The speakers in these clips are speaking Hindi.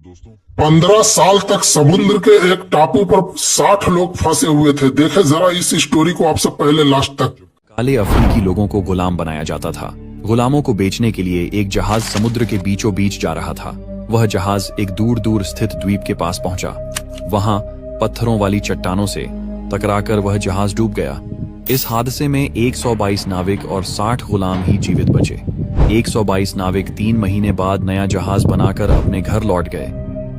दोस्तों 15 साल तक समुद्र के एक टापू पर 60 लोग फंसे हुए थे। देखे जरा इस स्टोरी को आपसे पहले लास्ट तक। काले अफ्रीकी लोगों को गुलाम बनाया जाता था। गुलामों को बेचने के लिए एक जहाज समुद्र के बीचों बीच जा रहा था। वह जहाज एक दूर दूर स्थित द्वीप के पास पहुंचा। वहां पत्थरों वाली चट्टानों से टकराकर वह जहाज डूब गया। इस हादसे में 122 नाविक और 60 गुलाम ही जीवित बचे। 122 नाविक 3 महीने बाद नया जहाज बनाकर अपने घर लौट गए,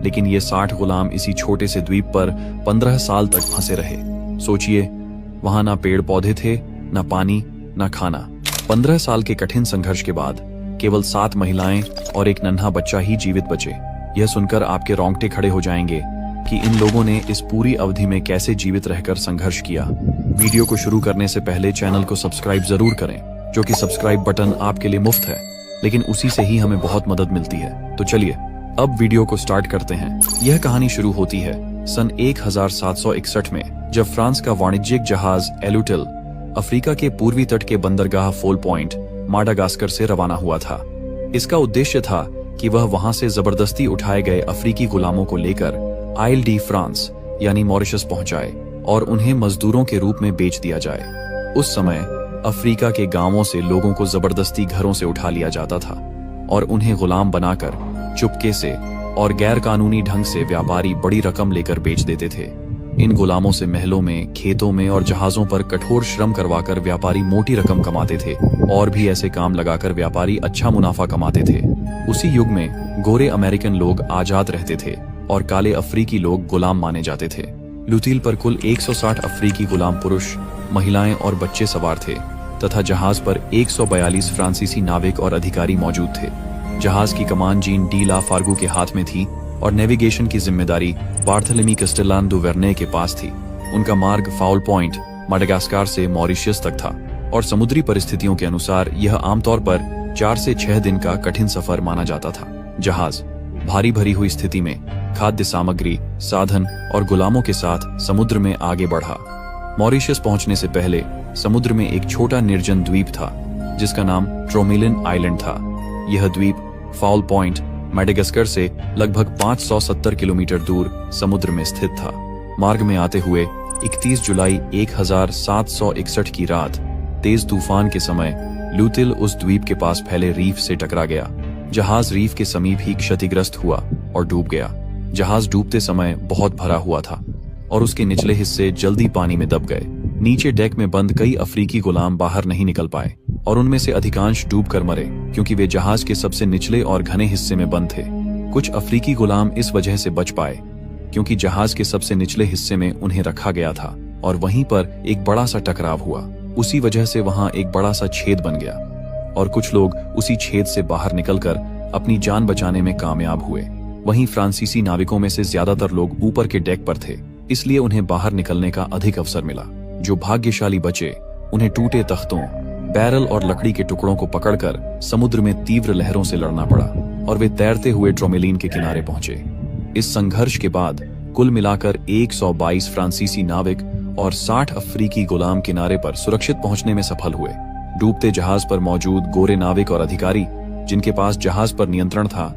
लेकिन ये 60 गुलाम इसी छोटे से द्वीप पर 15 साल तक फंसे रहे। सोचिए, वहां ना पेड़ पौधे थे, ना पानी, ना खाना। 15 साल के कठिन संघर्ष के बाद केवल 7 महिलाएं और एक नन्हा बच्चा ही जीवित बचे। यह सुनकर आपके रोंगटे खड़े हो जाएंगे कि इन लोगों ने इस पूरी अवधि में कैसे जीवित रहकर संघर्ष किया। वीडियो को शुरू करने से पहले चैनल को सब्सक्राइब जरूर करें, जो कि सब्सक्राइब बटन आपके लिए मुफ्त है, लेकिन उसी से ही हमें बहुत मदद मिलती है। तो चलिए अब वीडियो को स्टार्ट करते हैं। यह कहानी शुरू होती है सन 1761 में, जब फ्रांस का वाणिज्यिक जहाज एलुटिल अफ्रीका के पूर्वी तट के बंदरगाह फोल पॉइंट माडागास्कर से रवाना हुआ था। इसका उद्देश्य था कि वह वहां से जबरदस्ती उठाए गए अफ्रीकी गुलामों को लेकर आइल डी फ्रांस यानी मॉरिशस पहुंचाए और उन्हें मजदूरों के रूप में बेच दिया जाए। उस समय अफ्रीका के गांवों से लोगों को जबरदस्ती घरों से उठा लिया जाता था और उन्हें गुलाम बनाकर चुपके से और गैर कानूनी ढंग से व्यापारी बड़ी रकम लेकर बेच देते थे। इन गुलामों से महलों में, खेतों में और जहाजों पर कठोर श्रम करवाकर व्यापारी मोटी रकम कमाते थे और भी ऐसे काम लगाकर व्यापारी अच्छा मुनाफा कमाते थे। उसी युग में गोरे अमेरिकन लोग आजाद रहते थे और काले अफ्रीकी लोग गुलाम माने जाते थे। लुतील पर कुल 160 अफ्रीकी गुलाम पुरुष, महिलाएं और बच्चे सवार थे तथा जहाज पर 142 फ्रांसीसी नाविक और अधिकारी मौजूद थे। जहाज की कमान जीन डी ला फार्गू के हाथ में थी और नेविगेशन की जिम्मेदारी बार्थेलेमी कैस्टेलान दु वेर्ने के पास थी। उनका मार्ग फाउल पॉइंट माडागास्कर से मॉरिशस तक था और समुद्री परिस्थितियों के अनुसार यह आमतौर पर 4 से 6 दिन का कठिन सफर माना जाता था। जहाज भारी भरी हुई स्थिति में खाद्य सामग्री, साधन और गुलामों के साथ समुद्र में आगे बढ़ा। मॉरिशस पहुंचने से पहले समुद्र में एक छोटा निर्जन द्वीप था जिसका नाम ट्रोमिलिन आइलैंड था। यह द्वीप फाउल पॉइंट माडागास्कर से लगभग 570 किलोमीटर दूर समुद्र में स्थित था। मार्ग में आते हुए 31 जुलाई 1761 की रात तेज तूफान के समय लुतील उस द्वीप के पास फैले रीफ से टकरा गया। जहाज रीफ के समीप ही क्षतिग्रस्त हुआ और डूब गया। जहाज डूबते समय बहुत भरा हुआ था और उसके निचले हिस्से जल्दी पानी में दब गए। नीचे डेक में बंद कई अफ्रीकी गुलाम बाहर नहीं निकल पाए और उनमें से अधिकांश डूबकर मरे, क्योंकि वे जहाज के सबसे निचले और घने हिस्से में बंद थे। कुछ अफ्रीकी गुलाम इस वजह से बच पाए क्योंकि जहाज के सबसे निचले हिस्से में उन्हें रखा गया था और वहीं पर एक बड़ा सा टकराव हुआ। उसी वजह से वहां एक बड़ा सा छेद बन गया और कुछ लोग उसी छेद से बाहर निकलकर अपनी जान बचाने में कामयाब हुए। वहीं फ्रांसीसी नाविकों में से ज्यादातर लोग ऊपर के डेक पर थे, इसलिए उन्हें बाहर निकलने का अधिक अवसर मिला। जो भाग्यशाली बचे उन्हें टूटे तख्तों, बैरल और लकड़ी के टुकड़ों को पकड़कर समुद्र में तीव्र लहरों से लड़ना पड़ा और वे तैरते हुए ट्रोमेलिन के किनारे पहुंचे। इस संघर्ष के बाद कुल मिलाकर 122 फ्रांसीसी नाविक और 60 अफ्रीकी गुलाम किनारे पर सुरक्षित पहुंचने में सफल हुए। डूबते जहाज पर मौजूद गोरे नाविक और अधिकारी, जिनके पास जहाज पर नियंत्रण था,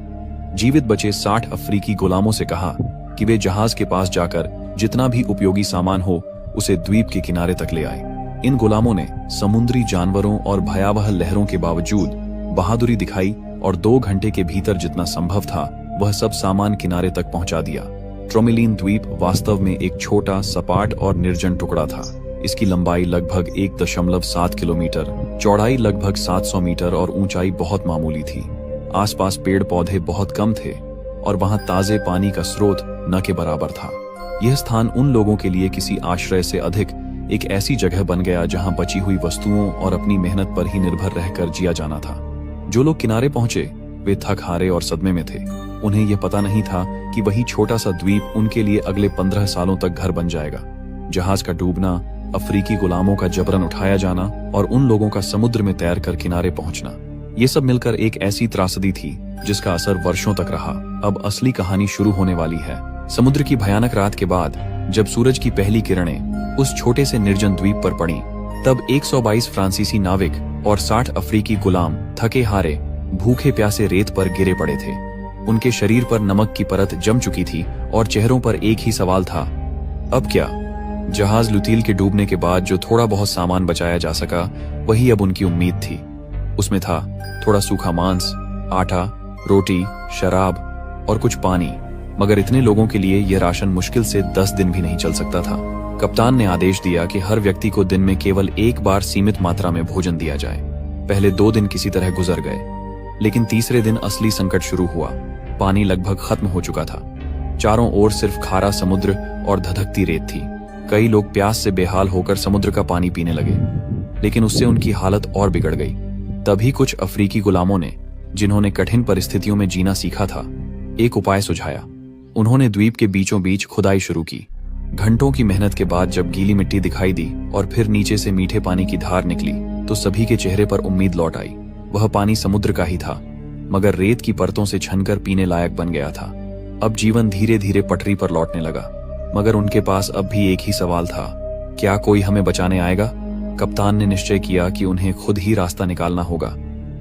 जीवित बचे 60 अफ्रीकी गुलामों से कहा कि वे जहाज के पास जाकर जितना भी उपयोगी सामान हो उसे द्वीप के किनारे तक ले आए। इन गुलामों ने समुद्री जानवरों और भयावह लहरों के बावजूद बहादुरी दिखाई और 2 घंटे के भीतर जितना संभव था वह सब सामान किनारे तक पहुंचा दिया। ट्रोमेलिन द्वीप वास्तव में एक छोटा, सपाट और निर्जन टुकड़ा था। इसकी लंबाई लगभग 1.7 किलोमीटर, चौड़ाई लगभग 700 मीटर और ऊंचाई बहुत मामूली थी। आसपास पेड़ पौधे बहुत कम थे और वहां ताजे पानी का स्रोत न के बराबर था। यह स्थान उन लोगों के लिए किसी आश्रय से अधिक एक ऐसी जगह बन गया जहां बची हुई वस्तुओं और अपनी मेहनत पर ही निर्भर रहकर जिया जाना था। जो लोग किनारे पहुंचे वे थक हारे और सदमे में थे। उन्हें यह पता नहीं था कि वही छोटा सा द्वीप उनके लिए अगले 15 सालों तक घर बन जाएगा। जहाज का डूबना, अफ्रीकी गुलामों का जबरन उठाया जाना और उन लोगों का समुद्र में तैरकर किनारे पहुंचना, ये सब मिलकर एक ऐसी त्रासदी थी जिसका असर वर्षों तक रहा। अब असली कहानी शुरू होने वाली है। समुद्र की भयानक रात के बाद जब सूरज की पहली किरणें उस छोटे से निर्जन द्वीप पर पड़ी, तब 122 फ्रांसीसी नाविक और 60 अफ्रीकी गुलाम थके हारे, भूखे प्यासे रेत पर गिरे पड़े थे। उनके शरीर पर नमक की परत जम चुकी थी और चेहरों पर एक ही सवाल था, अब क्या? जहाज लुतील के डूबने के बाद जो थोड़ा बहुत सामान बचाया जा सका, वही अब उनकी उम्मीद थी। उसमें था थोड़ा सूखा मांस, आटा, रोटी, शराब और कुछ पानी। मगर इतने लोगों के लिए यह राशन मुश्किल से 10 दिन भी नहीं चल सकता था। कप्तान ने आदेश दिया कि हर व्यक्ति को दिन में केवल एक बार सीमित मात्रा में भोजन दिया जाए। पहले 2 दिन किसी तरह गुजर गए, लेकिन तीसरे दिन असली संकट शुरू हुआ। पानी लगभग खत्म हो चुका था। चारों ओर सिर्फ खारा समुद्र और धधकती रेत थी। कई लोग प्यास से बेहाल होकर समुद्र का पानी पीने लगे, लेकिन उससे उनकी हालत और बिगड़ गई। तभी कुछ अफ्रीकी गुलामों ने, जिन्होंने कठिन परिस्थितियों में जीना सीखा था, एक उपाय सुझाया। उन्होंने द्वीप के बीचों बीच खुदाई शुरू की। घंटों की मेहनत के बाद जब गीली मिट्टी दिखाई दी और फिर नीचे से मीठे पानी की धार निकली, तो सभी के चेहरे पर उम्मीद लौट आई। वह पानी समुद्र का ही था, मगर रेत की परतों से छनकर पीने लायक बन गया था। अब जीवन धीरे धीरे पटरी पर लौटने लगा, मगर उनके पास अब भी एक ही सवाल था, क्या कोई हमें बचाने आएगा? कप्तान ने निश्चय किया कि उन्हें खुद ही रास्ता निकालना होगा।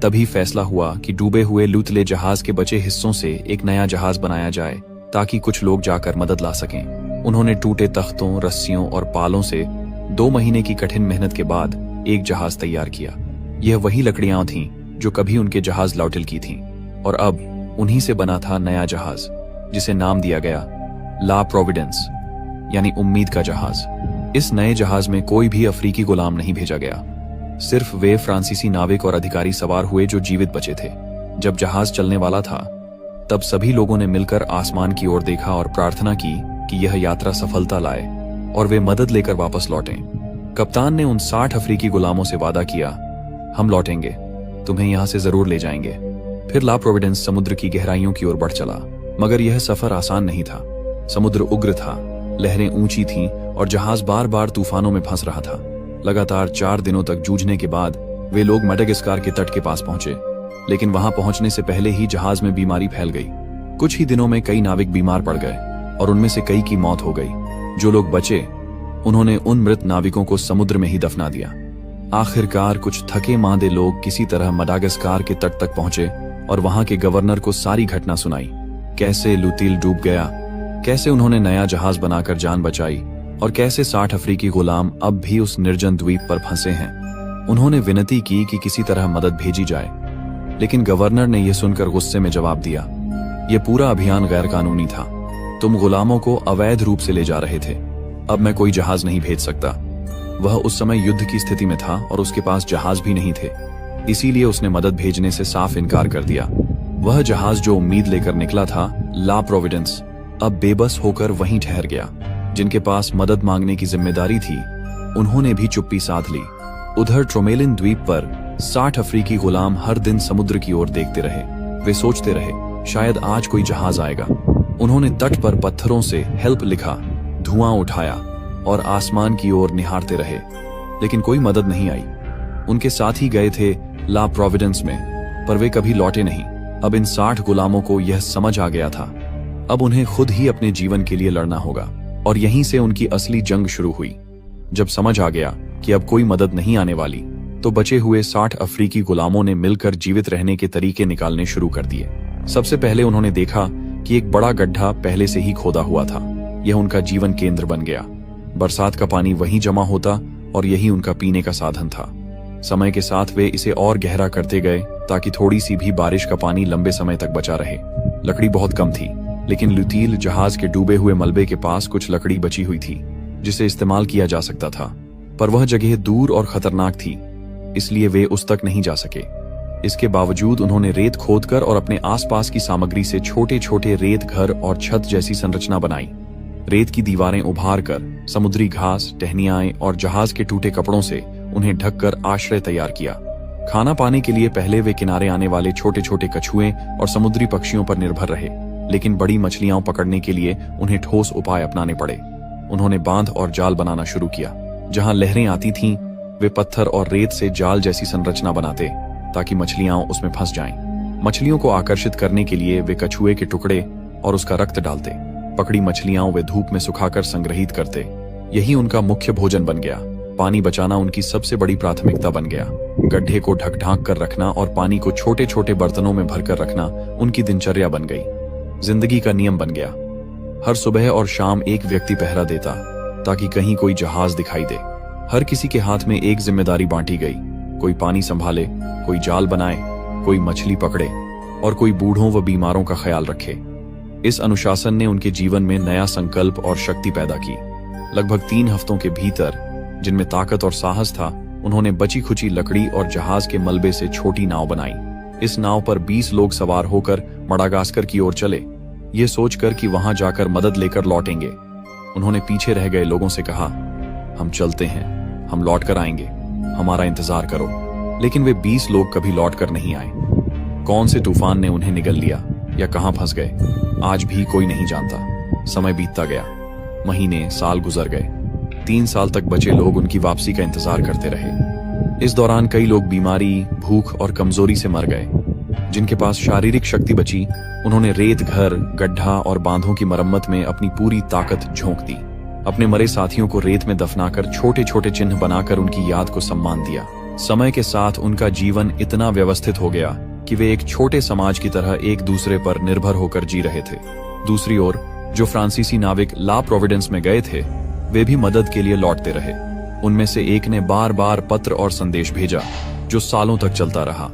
तभी फैसला हुआ कि डूबे हुए लुतले जहाज के बचे हिस्सों से एक नया जहाज बनाया जाए, ताकि कुछ लोग जाकर मदद ला सकें। उन्होंने टूटे तख्तों, रस्सियों और पालों से 2 महीने की कठिन मेहनत के बाद एक जहाज तैयार किया। यह वही लकड़ियां थीं जो कभी उनके जहाज लौटिल की थीं, और अब उन्हीं से बना था नया जहाज, जिसे नाम दिया गया ला प्रोविडेंस, यानी उम्मीद का जहाज। इस नए जहाज में कोई भी अफ्रीकी गुलाम नहीं भेजा गया। सिर्फ वे फ्रांसीसी नाविक और अधिकारी सवार हुए जो जीवित बचे थे। जब जहाज चलने वाला था, तब सभी लोगों ने मिलकर आसमान की ओर देखा और प्रार्थना की कि यह यात्रा सफलता लाए और वे मदद लेकर वापस लौटें। कप्तान ने उन 60 अफ्रीकी गुलामों से वादा किया, हम लौटेंगे, तुम्हें यहां से जरूर ले जाएंगे। फिर ला प्रोविडेंस समुद्र की गहराइयों की ओर बढ़ चला, मगर यह सफर आसान नहीं था। समुद्र उग्र था, लहरें ऊंची थीं और जहाज बार बार तूफानों में फंस रहा था। लगातार 4 दिनों तक जूझने के बाद वे लोग मेडागास्कर के तट के पास पहुंचे, लेकिन वहां पहुंचने से पहले ही जहाज में बीमारी फैल गई। कुछ ही दिनों में कई नाविक बीमार पड़ गए और उनमें से कई की मौत हो गई। जो लोग बचे, उन्होंने उन मृत नाविकों को समुद्र में ही दफना दिया। आखिरकार कुछ थके मांदे लोग किसी तरह मेडागास्कर के तट तक पहुंचे और वहां के गवर्नर को सारी घटना सुनाई। कैसे लुतील डूब गया, कैसे उन्होंने नया जहाज बनाकर जान बचाई और कैसे 60 अफ्रीकी गुलाम अब भी उस निर्जन द्वीप पर फंसे हैं। उन्होंने विनती की कि किसी तरह मदद भेजी जाए, लेकिन गवर्नर ने यह सुनकर गुस्से में जवाब दिया, यह पूरा अभियान गैर कानूनी था। तुम गुलामों को अवैध रूप से ले जा रहे थे। अब मैं कोई जहाज नहीं भेज सकता। वह उस समय युद्ध की स्थिति में था और उसके पास जहाज भी नहीं थे, इसीलिए उसने मदद भेजने से साफ इनकार कर दिया। वह जहाज जो उम्मीद लेकर निकला था, ला प्रोविडेंस, अब बेबस होकर वहीं ठहर गया। जिनके पास मदद मांगने की जिम्मेदारी थी, उन्होंने भी चुप्पी साध ली। उधर ट्रोमेलिन द्वीप पर 60 अफ्रीकी गुलाम हर दिन समुद्र की ओर देखते रहे। वे सोचते रहे, शायद आज कोई जहाज आएगा। उन्होंने तट पर पत्थरों से हेल्प लिखा, धुआं उठाया और आसमान की ओर निहारते रहे, लेकिन कोई मदद नहीं आई। उनके साथी गए थे ला प्रोविडेंस में, पर वे कभी लौटे नहीं। अब इन 60 गुलामों को यह समझ आ गया था, अब उन्हें खुद ही अपने जीवन के लिए लड़ना होगा, और यहीं से उनकी असली जंग शुरू हुई। जब समझ आ गया कि अब कोई मदद नहीं आने वाली, तो बचे हुए 60 अफ्रीकी गुलामों ने मिलकर जीवित रहने के तरीके निकालने शुरू कर दिए। सबसे पहले उन्होंने देखा कि एक बड़ा गड्ढा पहले से ही खोदा हुआ था। यह उनका जीवन केंद्र बन गया। बरसात का पानी वहीं जमा होता और यही उनका पीने का साधन था। समय के साथ वे इसे और गहरा करते गए, ताकि थोड़ी सी भी बारिश का पानी लंबे समय तक बचा रहे। लकड़ी बहुत कम थी, लेकिन लुतील जहाज के डूबे हुए मलबे के पास कुछ लकड़ी बची हुई थी, जिसे इस्तेमाल किया जा सकता था। पर वह जगह दूर और खतरनाक थी, इसलिए वे उस तक नहीं जा सके। इसके बावजूद उन्होंने रेत खोदकर और अपने आसपास की सामग्री से छोटे छोटे रेत घर और छत जैसी संरचना बनाई। रेत की दीवारें उभार कर, समुद्री घास, टहनियाएं और जहाज के टूटे कपड़ों से उन्हें ढककर आश्रय तैयार किया। खाना पाने के लिए पहले वे किनारे आने वाले छोटे छोटे कछुए और समुद्री पक्षियों पर निर्भर रहे, लेकिन बड़ी मछलियां पकड़ने के लिए उन्हें ठोस उपाय अपनाने पड़े। उन्होंने बांध और जाल बनाना शुरू किया। जहां लहरें आती थीं, वे पत्थर और रेत से जाल जैसी संरचना बनाते, ताकि मछलियां उसमें फंस जाएं। मछलियों को आकर्षित करने के लिए वे कछुए के टुकड़े और उसका रक्त डालते। पकड़ी मछलियां वे धूप में सुखाकर संग्रहित करते। यही उनका मुख्य भोजन बन गया। पानी बचाना उनकी सबसे बड़ी प्राथमिकता बन गया। गड्ढे को ढक ढांक कर रखना और पानी को छोटे छोटे बर्तनों में भरकर रखना उनकी दिनचर्या बन गई, जिंदगी का नियम बन गया। हर सुबह और शाम एक व्यक्ति पहरा देता ताकि कहीं कोई जहाज दिखाई दे। हर किसी के हाथ में एक जिम्मेदारी बांटी गई, कोई पानी संभाले, कोई जाल बनाए, कोई मछली पकड़े और कोई बूढ़ों व बीमारों का ख्याल रखे। इस अनुशासन ने उनके जीवन में नया संकल्प और शक्ति पैदा की। लगभग 3 हफ्तों के भीतर, जिनमें ताकत और साहस था, उन्होंने बची खुची लकड़ी और जहाज के मलबे से छोटी नाव बनाई। इस नाव पर 20 लोग सवार होकर मडागास्कर की ओर चले, ये सोचकर कि वहां जाकर मदद लेकर लौटेंगे। उन्होंने पीछे रह गए लोगों से कहा, हम चलते हैं, हम लौट कर आएंगे, हमारा इंतजार करो। लेकिन वे 20 लोग कभी लौट कर नहीं आए। कौन से तूफान ने उन्हें निगल लिया या कहां फंस गए, आज भी कोई नहीं जानता। समय बीतता गया, महीने, साल गुजर गए। 3 साल तक बचे लोग उनकी वापसी का इंतजार करते रहे। इस दौरान कई लोग बीमारी, भूख और कमजोरी से मर गए। जिनके पास शारीरिक शक्ति बची, उन्होंने रेत घर, गड्ढा और बांधों की मरम्मत में अपनी पूरी ताकत झोंक दी। अपने मरे साथियों को रेत में दफनाकर छोटे छोटे चिन्ह बनाकर उनकी याद को सम्मान दिया। समय के साथ उनका जीवन इतना व्यवस्थित हो गया कि वे एक छोटे समाज की तरह एक दूसरे पर निर्भर होकर जी रहे थे। दूसरी ओर जो फ्रांसीसी नाविक ला प्रोविडेंस में गए थे, वे भी मदद के लिए लौटते रहे। उनमें से एक ने बार बार पत्र और संदेश भेजा, जो सालों तक चलता रहा।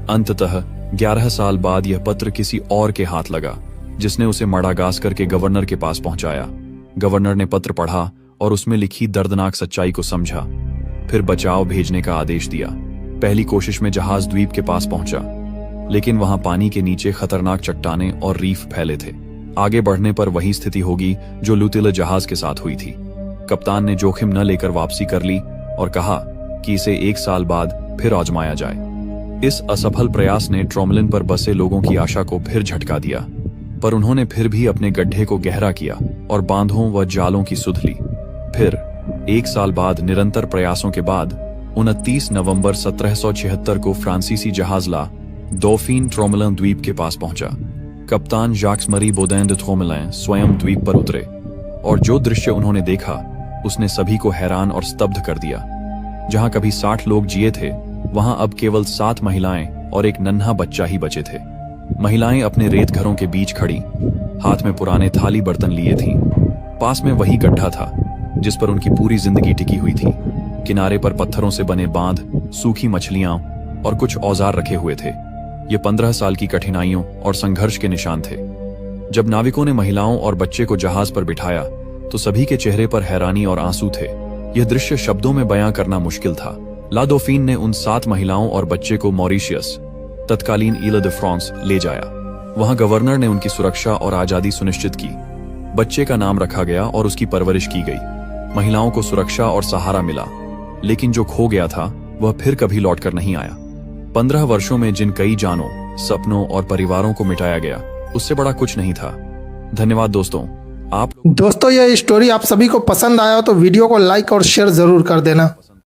अंततः 11 साल बाद यह पत्र किसी और के हाथ लगा, जिसने उसे मडागास्कर के गवर्नर के पास पहुंचाया। गवर्नर ने पत्र पढ़ा और उसमें लिखी दर्दनाक सच्चाई को समझा। फिर बचाव भेजने का आदेश दिया। पहली कोशिश में जहाज द्वीप के पास पहुंचा, लेकिन वहां पानी के नीचे खतरनाक चट्टानें और रीफ फैले थे। आगे बढ़ने पर वही स्थिति होगी जो लुटिला जहाज के साथ हुई थी। कप्तान ने जोखिम न लेकर वापसी कर ली और कहा कि इसे 1 साल बाद फिर आजमाया जाए। इस असफल प्रयास ने ट्रोमलिन पर बसे लोगों की आशा को फिर झटका दिया, पर उन्होंने फिर भी अपने गड्ढे को गहरा किया और बांधों व जालों की सुध ली। फिर 1 साल बाद निरंतर प्रयासों के बाद 29 नवंबर 1776 को फ्रांसीसी जहाज ला डॉफिन ट्रोमलिन द्वीप के पास पहुंचा। कप्तान जाक्स मरी बोदैन de ट्रोमलिन स्वयं द्वीप पर उतरे और जो दृश्य उन्होंने देखा उसने सभी को हैरान और स्तब्ध कर दिया। जहां कभी 60 लोग जिए थे, वहां अब केवल 7 महिलाएं और एक नन्हा बच्चा ही बचे थे। महिलाएं अपने रेत घरों के बीच खड़ी, हाथ में पुराने थाली बर्तन लिए थीं। पास में वही गड्ढा था जिस पर उनकी पूरी जिंदगी टिकी हुई थी। किनारे पर पत्थरों से बने बांध, सूखी मछलियां और कुछ औजार रखे हुए थे। ये 15 साल की कठिनाइयों और संघर्ष के निशान थे। जब नाविकों ने महिलाओं और बच्चे को जहाज पर बिठाया तो सभी के चेहरे पर हैरानी और आंसू थे। यह दृश्य शब्दों में बयां करना मुश्किल था। ला डॉफिन ने उन 7 महिलाओं और बच्चे को मॉरिशियस, तत्कालीन इले de फ्रांस, ले जाया। वहां गवर्नर ने उनकी सुरक्षा और आजादी सुनिश्चित की। बच्चे का नाम रखा गया और उसकी परवरिश की गई। महिलाओं को सुरक्षा और सहारा मिला, लेकिन जो खो गया था वह फिर कभी लौटकर नहीं आया। 15 वर्षों में जिन कई जानों, सपनों और परिवारों को मिटाया गया, उससे बड़ा कुछ नहीं था। धन्यवाद दोस्तों। दोस्तों, यह स्टोरी आप सभी को पसंद आया हो तो वीडियो को लाइक और शेयर जरूर कर देना।